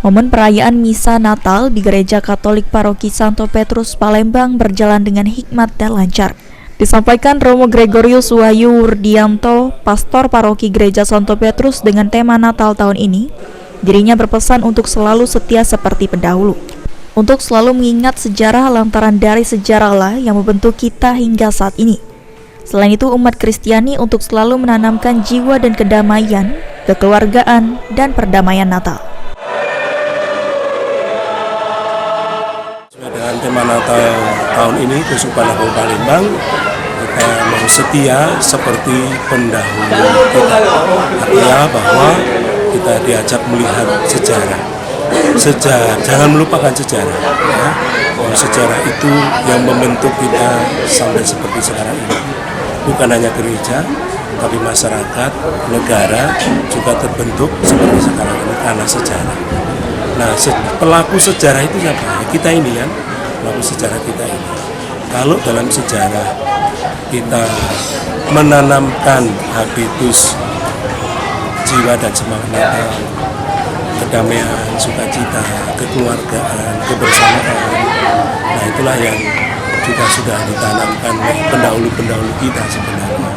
Momen perayaan Misa Natal di Gereja Katolik Paroki Santo Petrus Palembang berjalan dengan hikmat dan lancar. Disampaikan Romo Gregorius Wahyu Wurdianto, Pastor Paroki Gereja Santo Petrus dengan tema Natal tahun ini, dirinya berpesan untuk selalu setia seperti pendahulu. Untuk selalu mengingat sejarah lantaran dari sejarahlah yang membentuk kita hingga saat ini. Selain itu, umat Kristiani untuk selalu menanamkan jiwa dan kedamaian, kekeluargaan, dan perdamaian Natal. Dengan tema Natal tahun ini, Keuskupan Agung Palembang, kita mau setia seperti pendahulu kita. Artinya bahwa kita diajak melihat sejarah. Jangan melupakan sejarah. Ya. Sejarah itu yang membentuk kita sampai seperti sekarang ini. Bukan hanya gereja, tapi masyarakat, negara juga terbentuk seperti sekarang ini karena sejarah. Nah, pelaku sejarah itu siapa? Kita ini kan, pelaku sejarah kita ini. Kalau dalam sejarah kita menanamkan habitus jiwa dan semangat Natal, kedamaian, sukacita, kekeluargaan, kebersamaan. Nah, itulah yang juga sudah ditanamkan oleh pendahulu-pendahulu kita sebenarnya.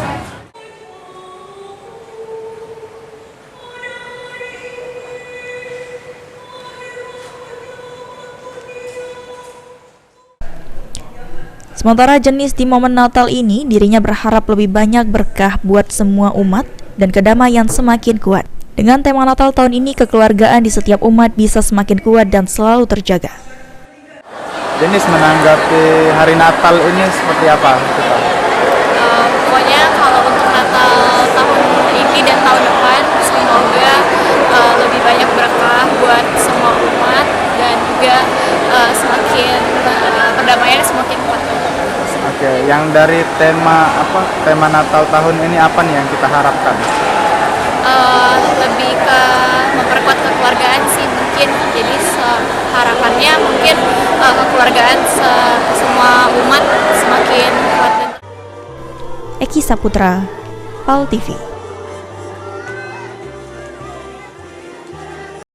Sementara jenis di momen Natal ini, dirinya berharap lebih banyak berkah buat semua umat dan kedamaian semakin kuat. Dengan tema Natal tahun ini, kekeluargaan di setiap umat bisa semakin kuat dan selalu terjaga. Jenis menanggapi hari Natal ini seperti apa? Pokoknya kalau untuk Natal tahun ini dan tahun depan, semoga lebih banyak berkah buat semua umat dan juga semakin perdamaian semakin kuat. Oke, yang dari tema Natal tahun ini apa nih yang kita harapkan? Lebih ke memperkuat kekeluargaan sih mungkin. Jadi harapannya mungkin kekeluargaan semua umat semakin kuat. Eki Saputra, PAL TV.